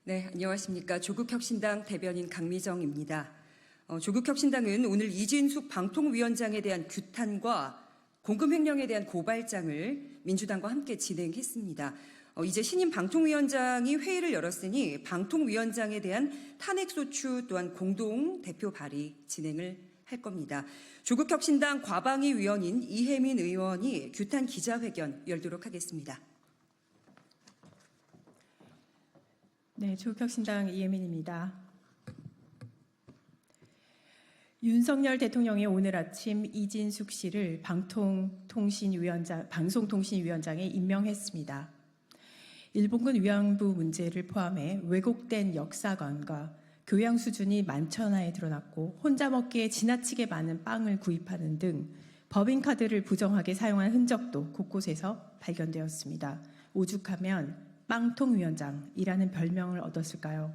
네, 안녕하십니까. 조국혁신당 대변인 강미정입니다. 조국혁신당은 오늘 이진숙 방통위원장에 대한 규탄과 공금횡령에 대한 고발장을 민주당과 함께 진행했습니다. 이제 신임 방통위원장이 회의를 열었으니 방통위원장에 대한 탄핵소추 또한 공동 대표 발의 진행을 할 겁니다. 조국혁신당 과방위 위원인 이혜민 의원이 규탄 기자회견 열도록 하겠습니다. 네, 조국혁신당 이혜민입니다. 윤석열 대통령이 오늘 아침 이진숙 씨를 방송통신위원장에 임명했습니다. 일본군 위안부 문제를 포함해 왜곡된 역사관과 교양 수준이 만천하에 드러났고 혼자 먹기에 지나치게 많은 빵을 구입하는 등 법인카드를 부정하게 사용한 흔적도 곳곳에서 발견되었습니다. 오죽하면 빵통위원장이라는 별명을 얻었을까요?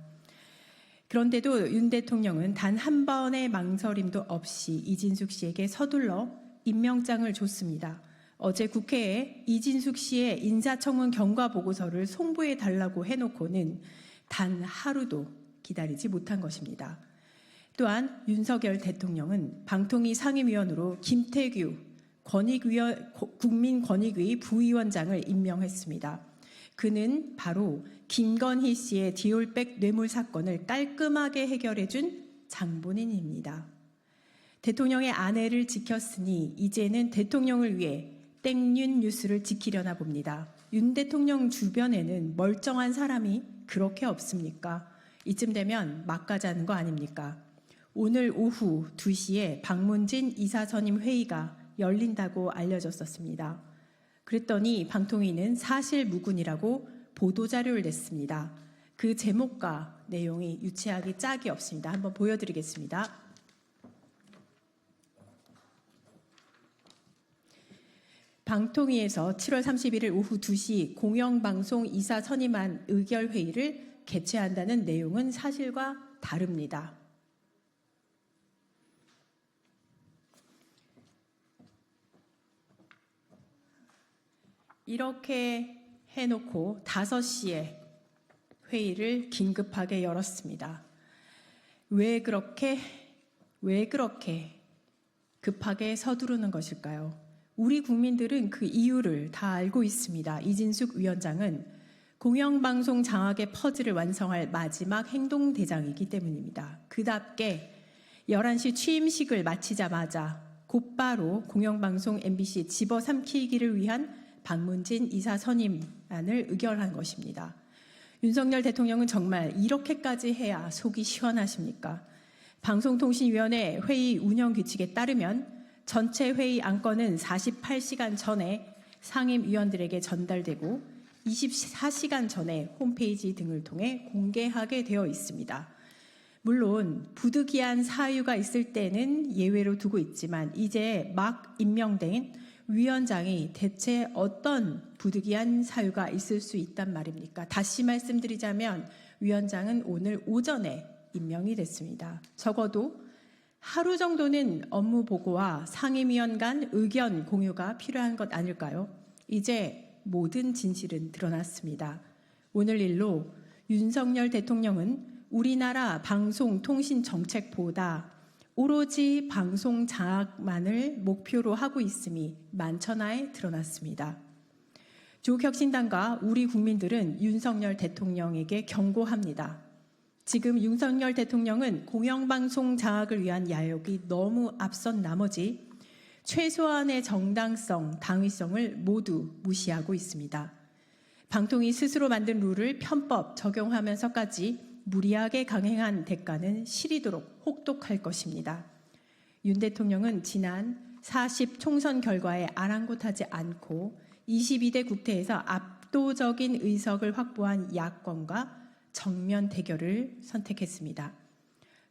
그런데도 윤 대통령은 단 한 번의 망설임도 없이 이진숙 씨에게 서둘러 임명장을 줬습니다. 어제 국회에 이진숙 씨의 인사청문 경과 보고서를 송부해 달라고 해놓고는 단 하루도 기다리지 못한 것입니다. 또한 윤석열 대통령은 방통위 상임위원으로 김태규 국민권익위 부위원장을 임명했습니다. 그는 바로 김건희 씨의 디올백 뇌물 사건을 깔끔하게 해결해준 장본인입니다. 대통령의 아내를 지켰으니 이제는 대통령을 위해 땡윤 뉴스를 지키려나 봅니다. 윤 대통령 주변에는 멀쩡한 사람이 그렇게 없습니까? 이쯤 되면 막 가자는 거 아닙니까? 오늘 오후 2시에 박문진 이사선임 회의가 열린다고 알려졌었습니다. 그랬더니 방통위는 사실무근이라고 보도자료를 냈습니다. 그 제목과 내용이 유치하기 짝이 없습니다. 한번 보여드리겠습니다. 방통위에서 7월 31일 오후 2시 공영방송 이사 선임안 의결회의를 개최한다는 내용은 사실과 다릅니다. 이렇게 해놓고 5시에 회의를 긴급하게 열었습니다. 왜 그렇게 급하게 서두르는 것일까요? 우리 국민들은 그 이유를 다 알고 있습니다. 이진숙 위원장은 공영방송 장악의 퍼즐을 완성할 마지막 행동대장이기 때문입니다. 그답게 11시 취임식을 마치자마자 곧바로 공영방송 MBC 집어삼키기를 위한 박문진 이사 선임안을 의결한 것입니다. 윤석열 대통령은 정말 이렇게까지 해야 속이 시원하십니까? 방송통신위원회 회의 운영 규칙에 따르면 전체 회의 안건은 48시간 전에 상임위원들에게 전달되고 24시간 전에 홈페이지 등을 통해 공개하게 되어 있습니다. 물론 부득이한 사유가 있을 때는 예외로 두고 있지만 이제 막 임명된 위원장이 대체 어떤 부득이한 사유가 있을 수 있단 말입니까? 다시 말씀드리자면 위원장은 오늘 오전에 임명이 됐습니다. 적어도 하루 정도는 업무 보고와 상임위원 간 의견 공유가 필요한 것 아닐까요? 이제 모든 진실은 드러났습니다. 오늘 일로 윤석열 대통령은 우리나라 방송통신 정책보다 오로지 방송 장악만을 목표로 하고 있음이 만천하에 드러났습니다. 조국혁신당과 우리 국민들은 윤석열 대통령에게 경고합니다. 지금 윤석열 대통령은 공영방송 장악을 위한 야욕이 너무 앞선 나머지 최소한의 정당성, 당위성을 모두 무시하고 있습니다. 방통위 스스로 만든 룰을 편법 적용하면서까지 무리하게 강행한 대가는 시리도록 혹독할 것입니다. 윤 대통령은 지난 40 총선 결과에 아랑곳하지 않고 22대 국회에서 압도적인 의석을 확보한 야권과 정면 대결을 선택했습니다.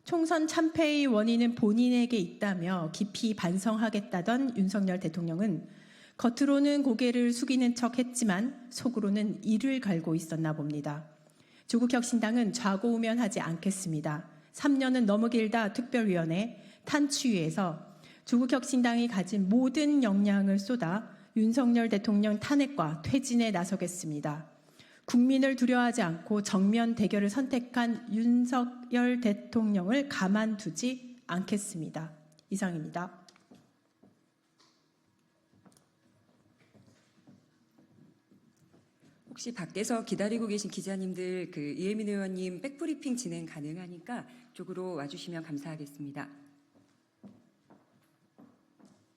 총선 참패의 원인은 본인에게 있다며 깊이 반성하겠다던 윤석열 대통령은 겉으로는 고개를 숙이는 척했지만 속으로는 이를 갈고 있었나 봅니다. 조국혁신당은 좌고우면하지 않겠습니다. 3년은 너무 길다 특별위원회 탄추위에서 조국혁신당이 가진 모든 역량을 쏟아 윤석열 대통령 탄핵과 퇴진에 나서겠습니다. 국민을 두려워하지 않고 정면 대결을 선택한 윤석열 대통령을 가만두지 않겠습니다. 이상입니다. 혹시 밖에서 기다리고 계신 기자님들 이혜민 의원님 백브리핑 진행 가능하니까 쪽으로 와주시면 감사하겠습니다.